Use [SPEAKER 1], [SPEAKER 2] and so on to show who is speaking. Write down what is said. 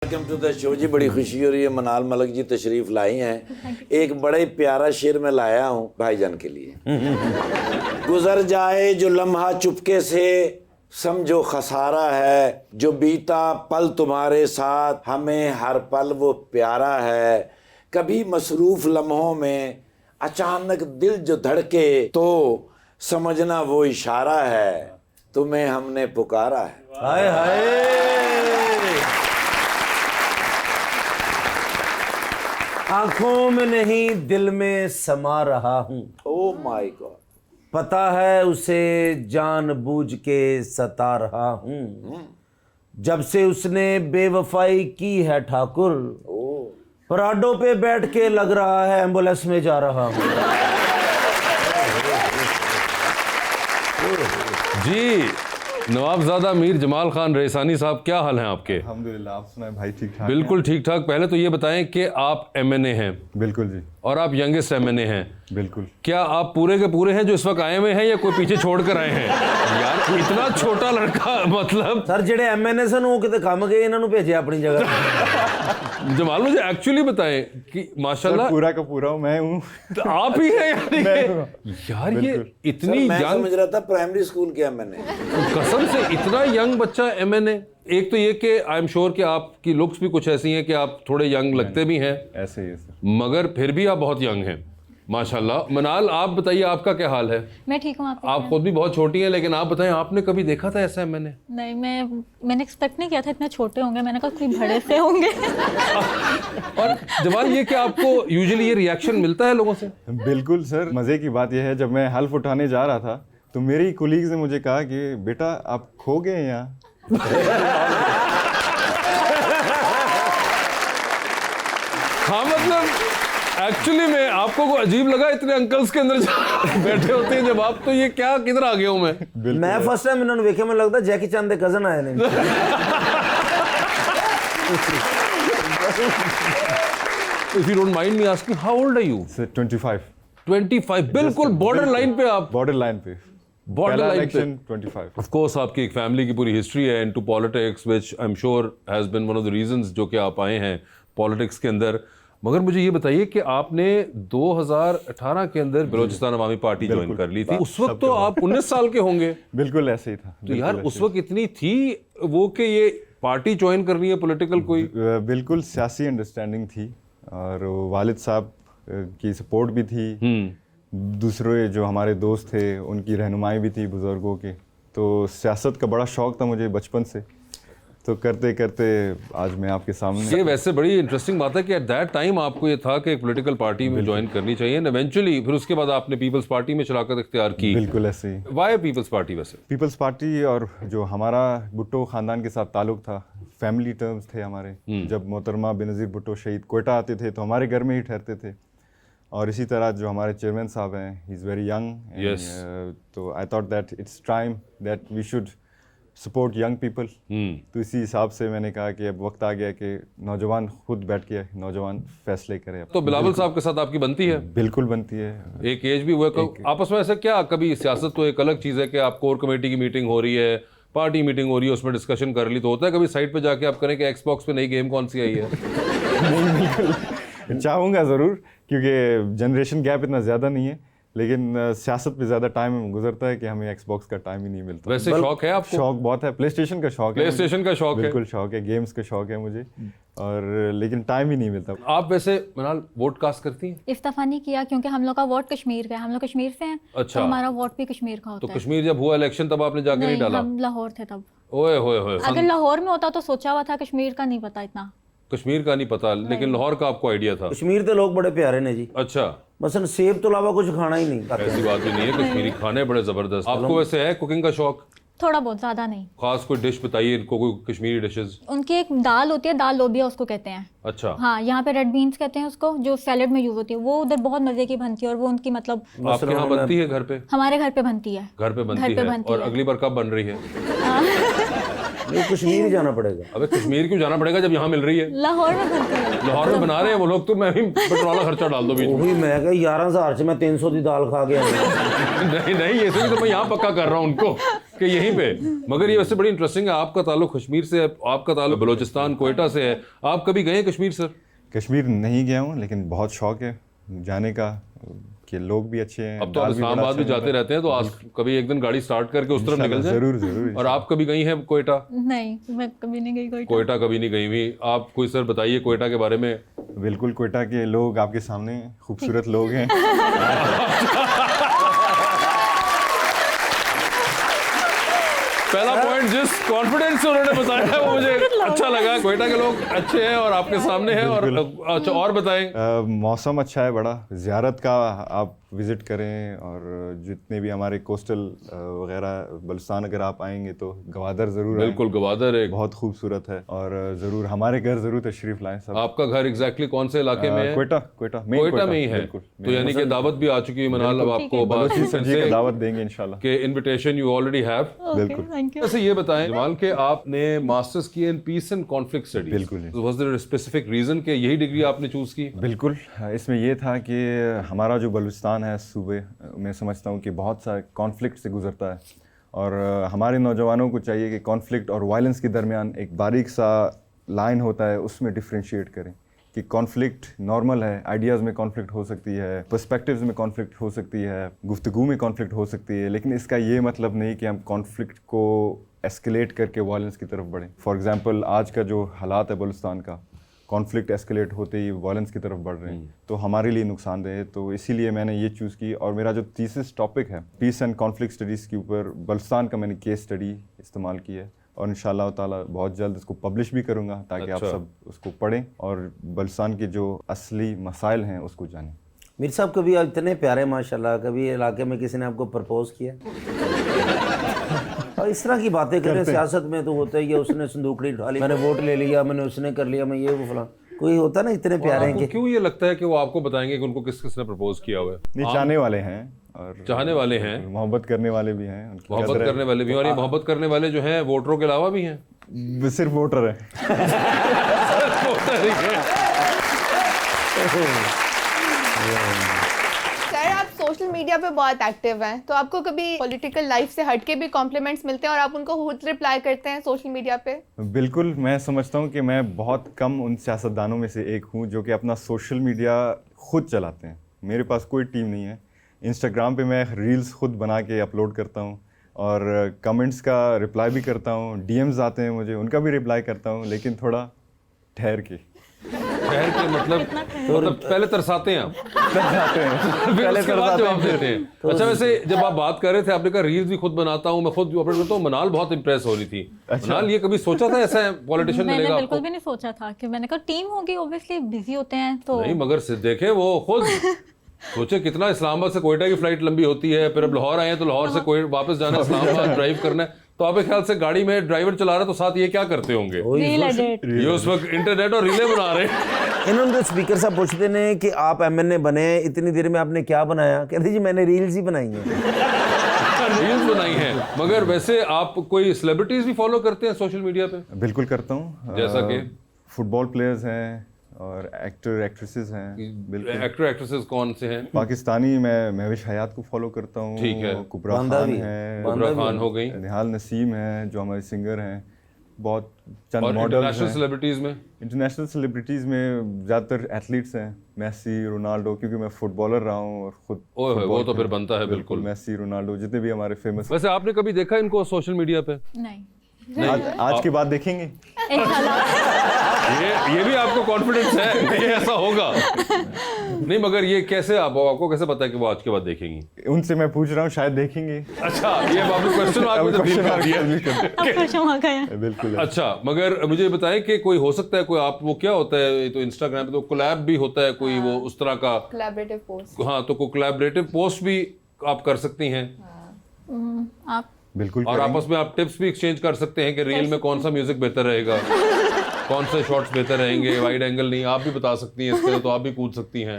[SPEAKER 1] Welcome to the show जी। बड़ी खुशी हो रही है, मनाल मलिक जी तशरीफ लाई हैं। एक बड़ा ही प्यारा शेर मैं लाया हूँ भाईजान के लिए। गुजर जाए जो लम्हा चुपके से समझो खसारा है, जो बीता पल तुम्हारे साथ हमें हर पल वो प्यारा है। कभी मसरूफ लम्हों में अचानक दिल जो धड़के तो समझना वो इशारा है, तुम्हें हमने पुकारा है।
[SPEAKER 2] हाय हाय, आंखों में नहीं दिल में समा रहा हूँ।
[SPEAKER 1] Oh my God.
[SPEAKER 2] पता है उसे जानबूझ के सता रहा हूँ। जब से उसने बेवफाई की है ठाकुर, पराडों पे बैठ के लग रहा है एम्बुलेंस में जा रहा हूँ।
[SPEAKER 3] जी नवाबजादा मीर जमाल खान रेसानी साहब, क्या हाल हैं आपके?
[SPEAKER 4] अल्हम्दुलिल्लाह, आप सुनाएं भाई? ठीक ठाक?
[SPEAKER 3] बिल्कुल ठीक ठाक। पहले तो ये बताएं कि आप एमएनए हैं।
[SPEAKER 4] बिल्कुल जी,
[SPEAKER 3] और आप यंगेस्ट एमएनए हैं।
[SPEAKER 4] बिल्कुल।
[SPEAKER 3] क्या आप पूरे के पूरे हैं जो इस वक्त आए हुए हैं या कोई पीछे छोड़ कर आए हैं? यार इतना छोटा लड़का, मतलब
[SPEAKER 2] सर जेडे एमएनए सन वो किते काम गए, इन्होंने भेजे अपनी जगह।
[SPEAKER 3] जमाल मुझे एक्चुअली बताएं कि माशाल्लाह
[SPEAKER 4] पूरा का पूरा मैं हूँ।
[SPEAKER 3] तो आप ही हैं यार।
[SPEAKER 4] मैं हूँ।
[SPEAKER 3] यार ये इतनी
[SPEAKER 1] मैं
[SPEAKER 3] यंग,
[SPEAKER 1] समझ रहा था प्राइमरी स्कूल किया मैंने।
[SPEAKER 3] कसम से इतना यंग बच्चा एमएनए। एक तो ये कि आई एम श्योर कि आपकी लुक्स भी कुछ ऐसी हैं कि आप थोड़े यंग लगते भी हैं,
[SPEAKER 4] ऐसे ही है सर।
[SPEAKER 3] मगर फिर भी आप बहुत यंग हैं माशाल्लाह। मनाल आप बताइए, आपका क्या हाल है?
[SPEAKER 5] मैं ठीक हूँ।
[SPEAKER 3] आप खुद भी बहुत छोटी हैं, लेकिन आप बताएं आपने कभी देखा था ऐसा मैंने?
[SPEAKER 5] नहीं, मैंने एक्सपेक्ट नहीं किया था इतने छोटे होंगे। मैंने कहा कोई बड़े से होंगे।
[SPEAKER 3] और जवान ये कि आपको यूजुअली ये रिएक्शन मिलता है लोगों से?
[SPEAKER 4] बिल्कुल सर। मज़े की बात यह है, जब मैं हल्फ उठाने जा रहा था तो मेरी कोलीग्स ने मुझे कहा कि बेटा आप खो गए यहाँ।
[SPEAKER 3] हाँ, मतलब एक्चुअली में आपको को अजीब लगा इतने अंकल्स के अंदर बैठे होते हैं जब आप, तो ये क्या किधर आ गया हूँ मैं?
[SPEAKER 2] मैं फर्स्ट टाइम इन्होंने वेखे, मैं लगता जैकी चैन दे कजन आए ने।
[SPEAKER 3] If you don't mind me asking, how old are you?
[SPEAKER 4] Sir 25।
[SPEAKER 3] 25, बिल्कुल बॉर्डर लाइन पे आप।
[SPEAKER 4] बॉर्डर लाइन पे।
[SPEAKER 3] Border
[SPEAKER 4] पहला
[SPEAKER 3] line पे।
[SPEAKER 4] इलेक्शन 25।
[SPEAKER 3] ऑफ कोर्स आपकी एक फैमिली की पूरी हिस्ट्री है into politics, which I am sure has been one of the reasons जो कि आप आए हैं पॉलिटिक्स के अंदर। मगर मुझे ये बताइए कि आपने 2018 के अंदर बलूचिस्तान अवामी पार्टी ज्वाइन कर ली थी। उस वक्त तो आप 19 साल के होंगे।
[SPEAKER 4] बिल्कुल ऐसे ही था।
[SPEAKER 3] तो यार उस वक्त इतनी थी वो कि ये पार्टी ज्वाइन करनी है पॉलिटिकल कोई?
[SPEAKER 4] बिल्कुल सियासी अंडरस्टैंडिंग थी और वालिद साहब की सपोर्ट भी थी। दूसरे जो हमारे दोस्त थे उनकी रहनुमाई भी थी बुज़ुर्गों के। तो सियासत का बड़ा शौक़ था मुझे बचपन से, तो करते करते आज मैं आपके सामने।
[SPEAKER 3] ये वैसे बड़ी इंटरेस्टिंग बात है कि एट दैट टाइम आपको ये था कि एक पॉलिटिकल पार्टी में ज्वाइन करनी चाहिए, एंड इवेंचुअली फिर उसके बाद आपने पीपल्स पार्टी में शराकत इख्तियार की।
[SPEAKER 4] बिल्कुल ऐसे ही।
[SPEAKER 3] Why people's party? वैसे
[SPEAKER 4] पीपल्स पार्टी और जो हमारा भुट्टो ख़ानदान के साथ ताल्लुक़ था, फैमिली टर्म्स थे हमारे। जब मोहतरमा बेनज़ीर भुट्टो शहीद कोयटा आते थे तो हमारे घर में ही ठहरते थे। और इसी तरह जो हमारे चेयरमैन साहब हैं, he is very young.
[SPEAKER 3] Yes.
[SPEAKER 4] तो I thought that it's time that we should support young people. तो इसी हिसाब से मैंने कहा कि अब वक्त आ गया कि नौजवान खुद बैठ के नौजवान फैसले करें।
[SPEAKER 3] तो बिलावल साहब के साथ आपकी बनती है?
[SPEAKER 4] बिल्कुल बनती है।
[SPEAKER 3] एक एज भी हुआ आपस में। ऐसा क्या कभी सियासत तो एक अलग चीज़ है कि आप कोर कमेटी की मीटिंग हो रही है, पार्टी मीटिंग हो रही है, उसमें डिस्कशन कर ली, तो होता है कभी साइड पे जाके आप करें कि एक्सबॉक्स पे नई गेम कौन सी आई है?
[SPEAKER 4] नहीं, बिल्कुल चाहूँगा ज़रूर, क्योंकि जनरेशन गैप इतना ज़्यादा नहीं है, लेकिन सियासत पे ज़्यादा टाइम गुजरता है कि हमें एक्सबॉक्स का टाइम ही नहीं मिलता।
[SPEAKER 3] वैसे शौक है आपको?
[SPEAKER 4] शौक बहुत है, प्ले स्टेशन का शौक है।
[SPEAKER 3] प्ले स्टेशन का शौक है?
[SPEAKER 4] बिल्कुल शौक है, गेम्स का शौक है मुझे, और लेकिन टाइम ही नहीं मिलता।
[SPEAKER 3] आप वैसे मनाल वोट कास्ट करती हैं?
[SPEAKER 5] इफ्ताफा नहीं किया क्योंकि हम लोग का वोट कश्मीर का है। हम लोग कश्मीर से हैं।
[SPEAKER 3] अच्छा।
[SPEAKER 5] तो हमारा वोट भी कश्मीर का
[SPEAKER 3] तो
[SPEAKER 5] होता है।
[SPEAKER 3] कश्मीर जब हुआ इलेक्शन तब आपने जाके नहीं डाला?
[SPEAKER 5] हम लाहौर थे तब।
[SPEAKER 3] ओए होए होए,
[SPEAKER 5] अगर लाहौर में होता तो सोचा हुआ था, कश्मीर का नहीं पता इतना।
[SPEAKER 3] कश्मीर का नहीं पता, लेकिन लाहौर का आपको आइडिया था?
[SPEAKER 2] कश्मीर के लोग बड़े प्यारे ने जी।
[SPEAKER 3] अच्छा,
[SPEAKER 2] मसलन सेब तो अलावा कुछ खाना ही नहीं।
[SPEAKER 3] ऐसी बात भी नहीं है, कश्मीरी खाने बड़े जबरदस्त। आपको वैसे है कुकिंग का शौक?
[SPEAKER 5] थोड़ा बहुत, ज़्यादा नहीं।
[SPEAKER 3] खास कोई डिश बताइए इनको, कोई कश्मीरी डिशेस।
[SPEAKER 5] उनकी एक दाल होती है, दाल लोबिया उसको कहते हैं।
[SPEAKER 3] अच्छा।
[SPEAKER 5] हाँ, यहाँ पे रेड बीन्स कहते हैं उसको, जो सैलेड में यूज होती है। वो उधर बहुत मजे की बनती है और वो उनकी मतलब
[SPEAKER 3] आपके यहाँ बनती है घर पे?
[SPEAKER 5] हमारे घर पे बनती है।
[SPEAKER 3] घर पे बनती है। और अगली बार कब बन रही है?
[SPEAKER 2] नहीं, कश्मीर ही जाना पड़ेगा।
[SPEAKER 3] अबे कश्मीर क्यों जाना पड़ेगा जब यहाँ मिल रही है?
[SPEAKER 5] लाहौर में बनती है।
[SPEAKER 3] लाहौर में बना रहे हैं वो लोग, तो मैं भी पेट्रोल वाला खर्चा डाल दो बीच में।
[SPEAKER 2] वही मैं कहा 11,000 से मैं 300 की दाल खा गया।
[SPEAKER 3] नहीं नहीं, ये सही तो मैं यहाँ पक्का कर रहा हूँ उनको कि यहीं पे। मगर ये वैसे बड़ी इंटरेस्टिंग है, आपका ताल्लुक कश्मीर से है, आपका ताल्लुक बलूचिस्तान कोयटा से है। आप कभी गए कश्मीर सर?
[SPEAKER 4] कश्मीर नहीं गया हूँ, लेकिन बहुत शौक है जाने का, कि लोग भी अच्छे हैं।
[SPEAKER 3] अब तो आप इस्लामाबाद भी जाते रहते हैं, तो आज कभी एक दिन गाड़ी स्टार्ट करके उस तरफ निकल जाए।
[SPEAKER 4] जरूर जरूर।
[SPEAKER 3] और आप कभी गई हैं कोयटा?
[SPEAKER 5] नहीं, मैं कभी नहीं गई
[SPEAKER 3] कोयटा कभी नहीं गई हुई। आप कोई सर बताइए कोयटा के बारे में।
[SPEAKER 4] बिल्कुल, कोयटा के लोग आपके सामने हैं, खूबसूरत लोग हैं।
[SPEAKER 3] पहला पॉइंट जिस कॉन्फिडेंस से उन्होंने बताया है वो मुझे अच्छा लगा। कोयटा के लोग अच्छे हैं और आपके सामने हैं। और अच्छा, और बताएं।
[SPEAKER 4] मौसम अच्छा है बड़ा, ज़ियारत का आप विज़िट करें, और जितने भी हमारे कोस्टल वगैरह बलुचिस्तान अगर आप आएंगे तो गवादर ज़रूर आएं।
[SPEAKER 3] बिल्कुल, गवादर एक
[SPEAKER 4] बहुत खूबसूरत है, और ज़रूर हमारे घर ज़रूर तशरीफ़ लाएं सब।
[SPEAKER 3] आपका घर एग्जैक्टली कौन से इलाके में है?
[SPEAKER 4] कोयटा
[SPEAKER 3] कोयटा में ही है। तो यानी कि दावत भी आ चुकी है मनाल। अब आपको
[SPEAKER 4] बलूची सब्जी की दावत देंगे इंशाल्लाह।
[SPEAKER 3] के इनविटेशन यू ऑलरेडी हैव।
[SPEAKER 4] बिल्कुल।
[SPEAKER 5] Thank you.
[SPEAKER 3] वैसे ये बताएं जमाल के आपने मास्टर्स किए in peace and conflict studies.
[SPEAKER 4] बिल्कुल।
[SPEAKER 3] Was there a specific reason कि यही डिग्री आपने चूज की?
[SPEAKER 4] बिल्कुल, इसमें ये था कि हमारा जो बलूचिस्तान है सूबे, मैं समझता हूँ कि बहुत सारे कॉन्फ्लिक्ट से गुजरता है, और हमारे नौजवानों को चाहिए कि कॉन्फ्लिक्ट और वायलेंस के दरमियान एक बारीक सा लाइन होता है, उसमें डिफ्रेंशिएट करें कि कॉन्फ्लिक्ट नॉर्मल है, आइडियाज़ में कॉन्फ्लिक्ट हो सकती है, पर्सपेक्टिव्स में कॉन्फ्लिक्ट हो सकती है, गुफ्तगू में कॉन्फ्लिक्ट हो सकती है, लेकिन इसका ये मतलब नहीं कि हम कॉन्फ्लिक्ट को एस्केलेट करके वायलेंस की तरफ बढ़ें। फॉर एग्जांपल, आज का जो हालात है बलूचिस्तान का, कॉन्फ्लिक्ट एस्केलेट होते ही वायलेंस की तरफ बढ़ रहे हैं, तो हमारे लिए नुकसानदेह है। तो इसीलिए मैंने ये चूज़ की, और मेरा जो थीसिस टॉपिक है पीस एंड कॉन्फ्लिक्ट स्टडीज़ के ऊपर बलूचिस्तान का मैंने केस स्टडी इस्तेमाल की है, और इंशाअल्लाह ताला बहुत जल्द इसको पब्लिश भी करूँगा ताकि आप सब उसको पढ़ें और बलूचिस्तान के जो असली मसाइल हैं उसको जानें।
[SPEAKER 2] मीर साहब, कभी आप इतने प्यारे माशाल्लाह, कभी इलाके में किसी ने आपको प्रपोज किया? और इस तरह की बातें करें, सियासत में तो होता ही है, उसने संदूकड़ी उठा ली, मैंने वोट ले लिया, मैंने उसने कर लिया, मैं ये वो फलां। कोई होता ना इतने प्यारे हैं कि
[SPEAKER 3] क्यों ये लगता है कि वो आपको बताएंगे कि उनको किस किसने प्रपोज किया हुआ है?
[SPEAKER 4] नहीं, चाहने वाले हैं और
[SPEAKER 3] चाहने वाले हैं,
[SPEAKER 4] मोहब्बत करने वाले भी हैं, उनकी
[SPEAKER 3] मोहब्बत
[SPEAKER 4] कदर है।
[SPEAKER 3] करने वाले भी हैं। और ये मोहब्बत करने वाले जो हैं वोटरों के अलावा भी हैं?
[SPEAKER 4] सिर्फ वोटर है।
[SPEAKER 6] सर, आप सोशल मीडिया पे बहुत एक्टिव हैं, तो आपको कभी पॉलिटिकल लाइफ से हटके भी कॉम्प्लीमेंट्स मिलते हैं और आप उनको खुद रिप्लाई करते हैं सोशल मीडिया पे?
[SPEAKER 4] बिल्कुल, मैं समझता हूँ कि मैं बहुत कम उन सियासतदानों में से एक हूँ जो कि अपना सोशल मीडिया खुद चलाते हैं। मेरे पास कोई टीम नहीं है। इंस्टाग्राम पे मैं रील्स खुद बना के अपलोड करता हूँ, और कमेंट्स का रिप्लाई भी करता हूँ, डीएम्स आते हैं मुझे, उनका भी रिप्लाई करता हूँ, लेकिन थोड़ा ठहर के।
[SPEAKER 3] मतलब पहले तरसाते हैं आप, फिर उसके बाद जवाब देते हैं। अच्छा, वैसे जब आप बात कर रहे थे, आपने कहा रील्स भी खुद बनाता हूँ, मैं खुद अपलोड करता हूँ। मनाल बहुत इंप्रेस हो रही थी। मनाल, ये कभी सोचा था ऐसा पॉलिटिशियन
[SPEAKER 5] मैंने
[SPEAKER 3] मिलेगा
[SPEAKER 5] बिल्कुल
[SPEAKER 3] आपको?
[SPEAKER 5] भी नहीं सोचा था कि मैंने कहा टीम होगी, ऑब्वियसली बिजी होते हैं तो।
[SPEAKER 3] नहीं, मगर देखे वो खुद सोचे कितना इस्लामाबाद से कोयटा की फ्लाइट लंबी होती है, फिर अब लाहौर आए हैं तो लाहौर से कोई वापस जाना है, इस्लामाबाद ड्राइव करना है। तो आपके ख्याल से गाड़ी में ड्राइवर चला रहा है तो साथ ये क्या करते होंगे?
[SPEAKER 5] Reel edit.
[SPEAKER 3] ये उस वक्त इंटरनेट और रीलें बना रहे हैं।
[SPEAKER 2] इन्होंने तो स्पीकर साहब पूछते ने कि आप एमएनए बने, इतनी देर में आपने क्या बनाया? कहते जी मैंने रील्स ही बनाई हैं।
[SPEAKER 3] रील्स बनाई हैं। मगर वैसे आप कोई सेलिब्रिटीज भी फॉलो करते हैं सोशल मीडिया पे?
[SPEAKER 4] बिल्कुल करता हूँ।
[SPEAKER 3] जैसा कि
[SPEAKER 4] फुटबॉल प्लेयर्स हैं और एक्टर एक्ट्रेसेस हैं। बिल्कुल।
[SPEAKER 3] एक्टर एक्ट्रेसेस कौन से हैं?
[SPEAKER 4] पाकिस्तानी मैं महविश हयात को फॉलो करता हूँ।
[SPEAKER 3] ठीक है।
[SPEAKER 4] कुबरा
[SPEAKER 2] बांदा
[SPEAKER 4] खान
[SPEAKER 2] भी।
[SPEAKER 4] है,
[SPEAKER 3] कुबरा खान हो गई।
[SPEAKER 4] निहाल नसीम है जो हमारे सिंगर हैं। बहुत चंद
[SPEAKER 3] और
[SPEAKER 4] मॉडल्स
[SPEAKER 3] इंटरनेशनल
[SPEAKER 4] हैं।
[SPEAKER 3] सेलिब्रिटीज में?
[SPEAKER 4] इंटरनेशनल सेलिब्रिटीज़ में ज़्यादातर एथलीट्स हैं, मेसी, रोनाल्डो, क्योंकि मैं फुटबॉलर रहा हूँ और खुद
[SPEAKER 3] ओए होए, वो
[SPEAKER 4] फुटबॉल
[SPEAKER 3] तो फिर
[SPEAKER 4] खेला।
[SPEAKER 3] बनता है बिल्कुल।
[SPEAKER 4] मेसी, रोनाल्डो, जितने भी हमारे फेमस।
[SPEAKER 3] वैसे आपने कभी देखा इनको सोशल मीडिया पे?
[SPEAKER 5] नहीं,
[SPEAKER 4] आज के बाद देखेंगे।
[SPEAKER 3] ये भी आपको कॉन्फिडेंस है कि ये ऐसा होगा? नहीं, मगर ये कैसे आपको कैसे पता है कि वो आज के बाद देखेंगी?
[SPEAKER 4] उनसे मैं पूछ रहा हूँ, शायद देखेंगे।
[SPEAKER 3] अच्छा, ये आपने क्वेश्चन मार्क में तब्दील कर दिया।
[SPEAKER 5] अब क्वेश्चन आ गया।
[SPEAKER 4] बिल्कुल।
[SPEAKER 3] अच्छा, मगर मुझे बताएं कि कोई हो सकता है कोई आप वो क्या होता है, तो इंस्टाग्राम पे तो कोलैब भी होता है कोई वो उस तरह का?
[SPEAKER 6] Collaborative post.
[SPEAKER 3] हाँ, तो कोई कोलैबोरेटिव पोस्ट भी आप कर सकती हैं
[SPEAKER 5] आप
[SPEAKER 4] बिल्कुल
[SPEAKER 3] और
[SPEAKER 4] करेंगे।
[SPEAKER 3] आपस में आप टिप्स भी एक्सचेंज कर सकते हैं कि रील में कौन सा म्यूजिक बेहतर रहेगा, कौन से शॉट्स बेहतर रहेंगे, वाइड एंगल नहीं, आप भी बता सकती हैं इसके, तो आप भी पूछ सकती हैं।